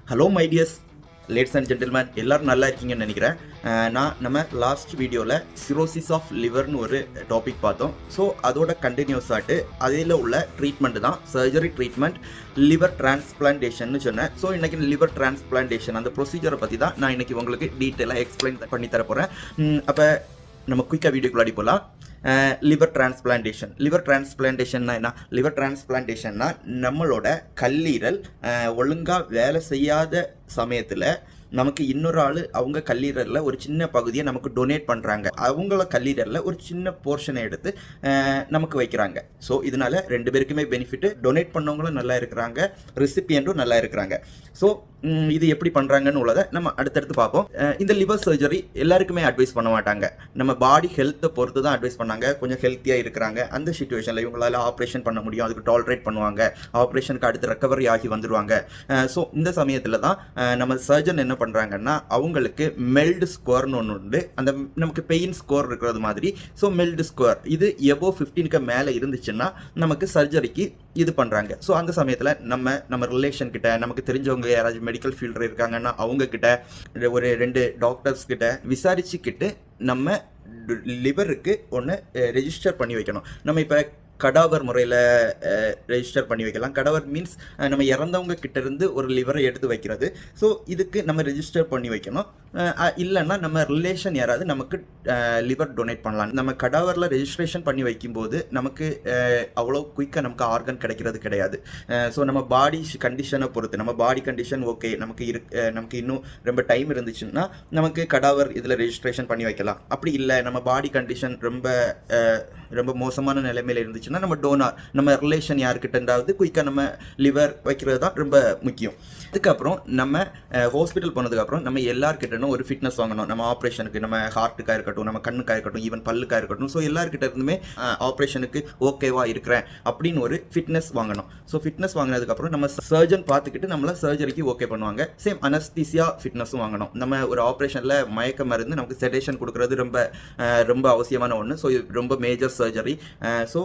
Hello my dears ladies and gentleman, எல்லோரும் நல்லா இருக்கீங்கன்னு நினைக்கிறேன். நம்ம லாஸ்ட் வீடியோவில் சிரோசிஸ் ஆஃப் லிவர்னு ஒரு டாபிக் பார்த்தோம். ஸோ அதோட கண்டினியூஸ் ஆகிட்டு அதில் உள்ள ட்ரீட்மெண்ட் தான் சர்ஜரி ட்ரீட்மெண்ட், லிவர் டிரான்ஸ்பிளான்டேஷன் சொன்னேன். ஸோ இன்றைக்கி லிவர் டிரான்ஸ்பிளான்டேஷன் அந்த ப்ரொசீஜரை பற்றி தான் நான் இன்றைக்கி உங்களுக்கு டீட்டெயிலாக எக்ஸ்பிளைன் பண்ணி தர போகிறேன். அப்போ நம்ம குயிக்காக வீடியோக்குள்ளாடி போகலாம். லிவர் டிரான்ஸ்பிளான்டேஷன்னா என்ன? லிவர் டிரான்ஸ்பிளான்டேஷன்னா நம்மளோட கல்லீரல் ஒழுங்காக வேலை செய்யாத சமயத்தில் நமக்கு இன்னொரு ஆள் அவங்க கல்லீரலில் ஒரு சின்ன பகுதியை நமக்கு டொனேட் பண்ணுறாங்க. அவங்கள கல்லீரலில் ஒரு சின்ன போர்ஷனை எடுத்து நமக்கு வைக்கிறாங்க. ஸோ இதனால ரெண்டு பேருக்குமே பெனிஃபிட்டு. டொனேட் பண்ணவங்களும் நல்லா இருக்கிறாங்க, ரெசிபியன்ட்டும் நல்லா இருக்கிறாங்க. ஸோ இது எப்படி பண்ணுறாங்கன்னு உள்ளதை நம்ம அடுத்தடுத்து பார்ப்போம். இந்த லிவர் சர்ஜரி எல்லாருக்குமே அட்வைஸ் பண்ண மாட்டாங்க. நம்ம பாடி ஹெல்த்தை பொறுத்து தான் அட்வைஸ் பண்ணாங்க. கொஞ்சம் ஹெல்த்தியாக இருக்கிறாங்க அந்த சிச்சுவேஷனில் இவங்களால ஆப்ரேஷன் பண்ண முடியும், அதுக்கு டாலரேட் பண்ணுவாங்க, ஆப்ரேஷனுக்கு அடுத்து ரெக்கவரி ஆகி வந்துடுவாங்க. ஸோ இந்த சமயத்தில் தான் நம்ம சர்ஜன் என்ன பண்ணுறாங்கன்னா அவங்களுக்கு மெல்டு ஸ்கோர்னு ஒன்று உண்டு. அந்த நமக்கு பெயின் ஸ்கோர் இருக்கிறது மாதிரி. ஸோ மெல்டு ஸ்கோர் இது எபோவ் 15க்கு மேலே இருந்துச்சுன்னா நமக்கு சர்ஜரிக்கு இது பண்ணுறாங்க. ஸோ அந்த சமயத்தில் நம்ம ரிலேஷன் கிட்ட, நமக்கு தெரிஞ்சவங்க யாராச்சும் மெடிக்கல் ஃபீல்டர் இருக்காங்கன்னா அவங்க கிட்ட, ஒரு 2 டாக்டர்ஸ் கிட்ட விசாரிச்சுக்கிட்டு நம்ம லிவருக்கு ஒன்று ரெஜிஸ்டர் பண்ணி வைக்கணும். நம்ம இப்போ கடாவர் முறையில் ரெஜிஸ்டர் பண்ணி வைக்கலாம். கடாவர் மீன்ஸ் நம்ம இறந்தவங்க கிட்டேருந்து ஒரு லிவரை எடுத்து வைக்கிறது. ஸோ இதுக்கு நம்ம ரெஜிஸ்டர் பண்ணி வைக்கணும். இல்லைன்னா நம்ம ரிலேஷன் யாராவது நமக்கு லிவர் டொனேட் பண்ணலாம். நம்ம கடாவரில் ரெஜிஸ்ட்ரேஷன் பண்ணி வைக்கும்போது நமக்கு அவ்வளோ குயிக்காக நமக்கு ஆர்கன் கிடைக்கிறது கிடையாது. ஸோ நம்ம பாடி கண்டிஷனை பொறுத்து, நம்ம பாடி கண்டிஷன் ஓகே நமக்கு இன்னும் ரொம்ப டைம் இருந்துச்சுன்னா நமக்கு கடாவர் இதில் ரெஜிஸ்ட்ரேஷன் பண்ணி வைக்கலாம். அப்படி இல்லை நம்ம பாடி கண்டிஷன் ரொம்ப மோசமான நிலைமையில் இருந்துச்சுன்னா நம்ம டோனார், நம்ம ரிலேஷன் யாருக்கிட்ட இருந்தாவது குயிக்காக நம்ம லிவர் வைக்கிறது தான் ரொம்ப முக்கியம். அதுக்கப்புறம் நம்ம ஹாஸ்பிட்டல் போனதுக்கப்புறம் நம்ம எல்லாருக்கிட்டனும் ஒரு ஃபிட்னஸ் வாங்கணும். நம்ம ஆப்ரேஷனுக்கு, நம்ம ஹார்ட்டுக்காக இருக்கட்டும், நம்ம கண்ணுக்காக இருக்கட்டும், ஈவன் பல்லுக்காக இருக்கட்டும். ஸோ எல்லாருக்கிட்ட இருந்துமே ஆப்ரேஷனுக்கு ஓகேவா இருக்கிறேன் அப்படின்னு ஒரு ஃபிட்னஸ் வாங்கணும். ஸோ ஃபிட்னஸ் வாங்கினதுக்கப்புறம் நம்ம சர்ஜன் பார்த்துக்கிட்டு நம்மளை சர்ஜரிக்கு ஓகே பண்ணுவாங்க. சேம் அனஸ்தீசியா ஃபிட்னஸும் வாங்கணும். நம்ம ஒரு ஆப்ரேஷனில் மயக்க மருந்து நமக்கு செடேஷன் கொடுக்கறது ரொம்ப அவசியமான ஒன்று. ஸோ இது ரொம்ப மேஜர் சர்ஜரி. ஸோ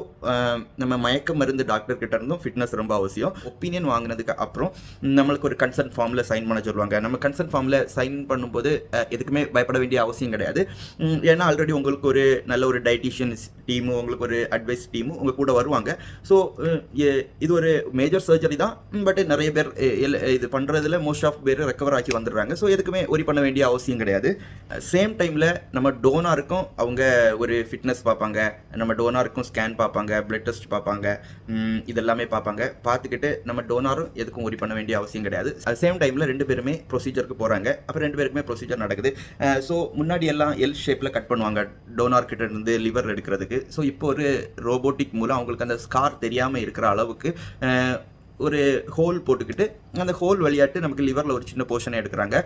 நம்ம மயக்க மருந்து டாக்டர் கிட்ட இருந்தும் ஃபிட்னஸ் ரொம்ப அவசியம். ஒப்பீனியன் வாங்கினதுக்கு அப்புறம் நம்மளுக்கு ஒரு கன்சர்ன் ஃபார்மில் சைன் பண்ண சொல்லுவாங்க. நம்ம கன்சர்ன் ஃபார்மில் சைன் பண்ணும்போது எதுக்குமே பயப்பட வேண்டிய அவசியம் கிடையாது. ஏன்னா ஆல்ரெடி உங்களுக்கு ஒரு நல்ல ஒரு டயட்டிஷியன்ஸ் டீமு, உங்களுக்கு ஒரு அட்வைஸ் டீமு உங்கள் கூட வருவாங்க. ஸோ இது ஒரு மேஜர் சர்ஜரி தான். பட் நிறைய பேர் இது பண்ணுறதுல மோஸ்ட் ஆஃப் பேர் ரெக்கவர் ஆகி வந்துடுறாங்க. ஸோ எதுக்குமே ஒரி பண்ண வேண்டிய அவசியம் கிடையாது. சேம் டைமில் நம்ம டோனாருக்கும் அவங்க ஒரு ஃபிட்னஸ் பார்ப்பாங்க, நம்ம டோனாருக்கும் ஸ்கேன் பார்ப்பாங்க, பிளட் டெஸ்ட் பார்ப்பாங்க, இதெல்லாமே பார்ப்பாங்க. பார்த்துக்கிட்டு நம்ம டோனாரும் எதுக்கும் ஒரி பண்ண வேண்டிய அவசியம் கிடையாது. சேம் டைமில் 2 பேருமே ப்ரொசீஜருக்கு போகிறாங்க. அப்புறம் 2 பேருக்குமே ப்ரொசீஜர் நடக்குது. ஸோ முன்னாடி எல்லாம் எல் ஷேப்பில் கட் பண்ணுவாங்க டோனார் கிட்ட இருந்து லிவர் எடுக்கிறதுக்கு. ஸோ இப்போ ஒரு ரோபோட்டிக் மூலம் அவங்களுக்கு அந்த ஸ்கார் தெரியாமல் இருக்கிற அளவுக்கு ஒரு ஹோல் போட்டுக்கிட்டு அந்த ஹோல் வழியாட்டு நமக்கு லிவரில் ஒரு சின்ன போர்ஷனை எடுக்கிறாங்க.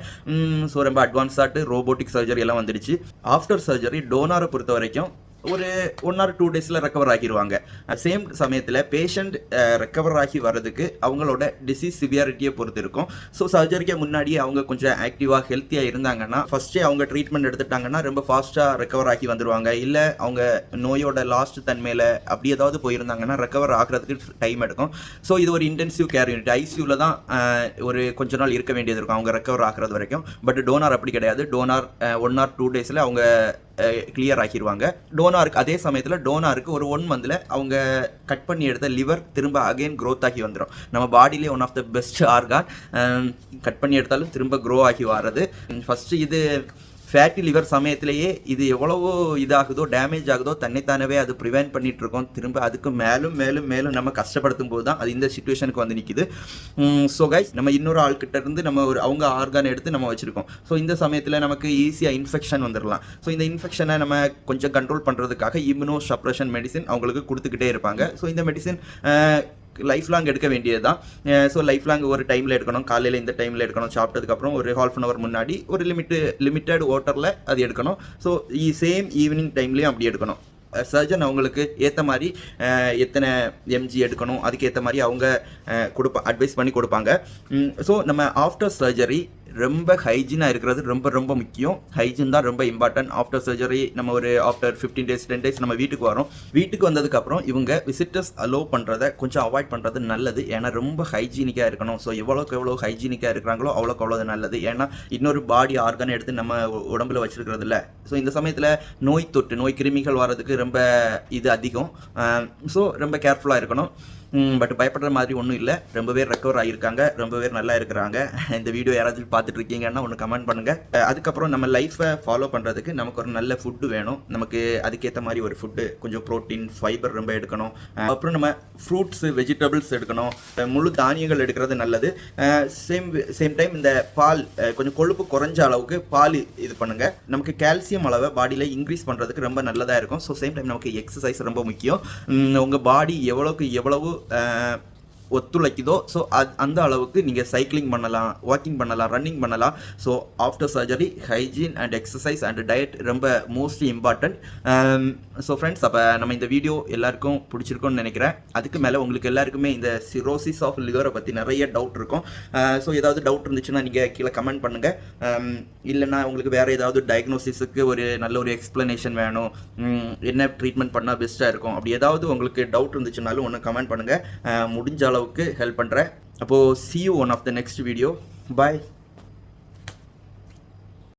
ஸோ ரொம்ப அட்வான்ஸாட்டு ரோபோட்டிக் சர்ஜரி எல்லாம் வந்துடுச்சு. ஆஃப்டர் சர்ஜரி டோனாரை பொறுத்த வரைக்கும் ஒரு 1 or 2 days ரெக்கவர் ஆகிடுவாங்க. சேம் சமயத்தில் பேஷண்ட் ரெக்கவர் ஆகி வர்றதுக்கு அவங்களோட டிசீஸ் சிவியாரிட்டியை பொறுத்து இருக்கும். ஸோ சர்ஜரிக்கு முன்னாடியே அவங்க கொஞ்சம் ஆக்டிவாக ஹெல்த்தியாக இருந்தாங்கன்னா, ஃபஸ்ட்டே அவங்க ட்ரீட்மெண்ட் எடுத்துட்டாங்கன்னா ரொம்ப ஃபாஸ்ட்டாக ரெக்கவர் ஆகி வந்துடுவாங்க. இல்லை அவங்க நோயோட லாஸ்ட் தன்மையில் அப்படி ஏதாவது போயிருந்தாங்கன்னா ரெக்கவர் ஆகிறதுக்கு டைம் எடுக்கும். ஸோ இது ஒரு இன்டென்சிவ் கேர் யூனிட், ஐசியூவில் தான் ஒரு கொஞ்ச நாள் இருக்க வேண்டியது இருக்கும் அவங்க ரெக்கவர் ஆகிறது வரைக்கும். பட் டோனார் அப்படி கிடையாது. டோனார் 1 or 2 days அவங்க கிளியர் ஆக்கிடுவாங்க. டோனாருக்கு அதே சமயத்தில் டோனாருக்கு ஒரு 1 month அவங்க கட் பண்ணி எடுத்த லிவர் திரும்ப அகைன் க்ரோத் ஆகி வந்துடும். நம்ம பாடியிலே one of the best organ. Cut பண்ணி எடுத்தாலும் திரும்ப க்ரோ ஆகி வர்றது. ஃபஸ்ட்டு இது ஃபேட்டி லிவர் சமயத்திலேயே இது எவ்வளவோ இதாகுதோ, டேமேஜ் ஆகுதோ, தன்னைத்தானவே அது ப்ரிவென்ட் பண்ணிட்டு இருக்கோம். திரும்ப அதுக்கு மேலும் மேலும் மேலும் நம்ம கஷ்டப்படுத்தும் போது தான் அது இந்த சிச்சுவேஷனுக்கு வந்து நிற்கிது. ஸோ கைஸ், நம்ம இன்னொரு ஆள்கிட்ட இருந்து நம்ம அவங்க ஆர்கான் எடுத்து நம்ம வச்சுருக்கோம். ஸோ இந்த சமயத்தில் நமக்கு ஈஸியாக இன்ஃபெக்ஷன் வந்துடலாம். ஸோ இந்த இன்ஃபெக்ஷனை நம்ம கொஞ்சம் கண்ட்ரோல் பண்ணுறதுக்காக இம்யூனோ சப்ரஷன் மெடிசின் அவங்களுக்கு கொடுத்துக்கிட்டே இருப்பாங்க. ஸோ இந்த மெடிசின் லைஃப் லாங் எடுக்க வேண்டியது தான். ஸோ லைஃப் லாங் ஒரு டைமில் எடுக்கணும். காலையில் இந்த டைமில் எடுக்கணும், சாப்பிட்டதுக்கப்புறம் ஒரு ½ hour முன்னாடி ஒரு லிமிட்டட் வாட்டரில் அது எடுக்கணும். ஸோ சேம் ஈவினிங் டைம்லேயும் அப்படி எடுக்கணும். சர்ஜன் அவங்களுக்கு ஏற்ற மாதிரி எத்தனை mg எடுக்கணும் அதுக்கு ஏற்ற மாதிரி அவங்க அட்வைஸ் பண்ணி கொடுப்பாங்க. ஸோ நம்ம ஆஃப்டர் சர்ஜரி ரொம்ப ஹைஜீனாக இருக்கிறது ரொம்ப ரொம்ப முக்கியம். ஹைஜீன் தான் ரொம்ப இம்பார்ட்டன்ட். ஆஃப்டர் சர்ஜரி நம்ம ஒரு ஆஃப்டர் 15 days 10 days நம்ம வீட்டுக்கு வரோம். வீட்டுக்கு வந்ததுக்கப்புறம் இவங்க விசிட்டர்ஸ் அலோவ் பண்ணுறதை கொஞ்சம் அவாய்ட் பண்ணுறது நல்லது. ஏன்னா ரொம்ப ஹைஜீனிக்காக இருக்கணும். ஸோ எவ்வளோக்கு எவ்வளோ ஹைஜீனிக்காக இருக்கிறாங்களோ அவ்வளோக்கு அவ்வளோ நல்லது. ஏன்னா இன்னொரு பாடி ஆர்கன் எடுத்து நம்ம உடம்புல வச்சிருக்கிறது இல்லை. ஸோ இந்த சமயத்தில் நோய் தொற்று நோய் கிருமிகள் வர்றதுக்கு ரொம்ப இது அதிகம். ஸோ ரொம்ப கேர்ஃபுல்லாக இருக்கணும். பட் பயப்படுற மாதிரி ஒன்றும் இல்லை. ரொம்ப பேர் ரெக்கவர் ஆகியிருக்காங்க, ரொம்ப பேர் நல்லா இருக்கிறாங்க. இந்த வீடியோ யாராவது பார்த்துட்டு இருக்கீங்கன்னா ஒன்று கமெண்ட் பண்ணுங்கள். அதுக்கப்புறம் நம்ம லைஃப்பை ஃபாலோ பண்ணுறதுக்கு நமக்கு ஒரு நல்ல ஃபுட்டு வேணும். நமக்கு அதுக்கேற்ற மாதிரி ஒரு ஃபுட்டு, கொஞ்சம் ப்ரோட்டீன் ஃபைபர் ரொம்ப எடுக்கணும். அப்புறம் நம்ம ஃப்ரூட்ஸு வெஜிடபிள்ஸ் எடுக்கணும். முழு தானியங்கள் எடுக்கிறது நல்லது. சேம் டைம் இந்த பால் கொஞ்சம் கொழுப்பு குறைஞ்ச அளவுக்கு பால் இது பண்ணுங்கள். நமக்கு கால்சியம் அளவை பாடியில் இன்க்ரீஸ் பண்ணுறதுக்கு ரொம்ப நல்லதாக இருக்கும். ஸோ சேம் டைம் நமக்கு எக்ஸசைஸ் ரொம்ப முக்கியம். உங்கள் பாடி எவ்வளவு ஒத்துழைக்குதோ ஸோ அந்த அளவுக்கு நீங்கள் சைக்கிளிங் பண்ணலாம், வாக்கிங் பண்ணலாம், ரன்னிங் பண்ணலாம். So after surgery hygiene and exercise and diet ரொம்ப மோஸ்ட்லி இம்பார்ட்டன்ட். ஸோ ஃப்ரெண்ட்ஸ், அப்போ நம்ம இந்த வீடியோ எல்லாருக்கும் பிடிச்சிருக்கோன்னு நினைக்கிறேன். அதுக்கு மேலே உங்களுக்கு எல்லாருக்குமே இந்த சிரோசிஸ் ஆஃப் லிவரை பற்றி நிறைய டவுட் இருக்கும். ஸோ ஏதாவது டவுட் இருந்துச்சுன்னா நீங்கள் கீழே கமெண்ட் பண்ணுங்கள். இல்லைன்னா உங்களுக்கு வேறு ஏதாவது டயக்னோசிஸுக்கு ஒரு நல்ல ஒரு எக்ஸ்ப்ளனேஷன் வேணும், என்ன ட்ரீட்மெண்ட் பண்ணால் பெஸ்ட்டாக இருக்கும், அப்படி ஏதாவது உங்களுக்கு டவுட் இருந்துச்சுனாலும் ஒன்று கமெண்ட் பண்ணுங்கள். முடிஞ்ச அளவுக்கு ஹெல்ப் பண்ணுறேன். அப்போது see you on of the next video. Bye.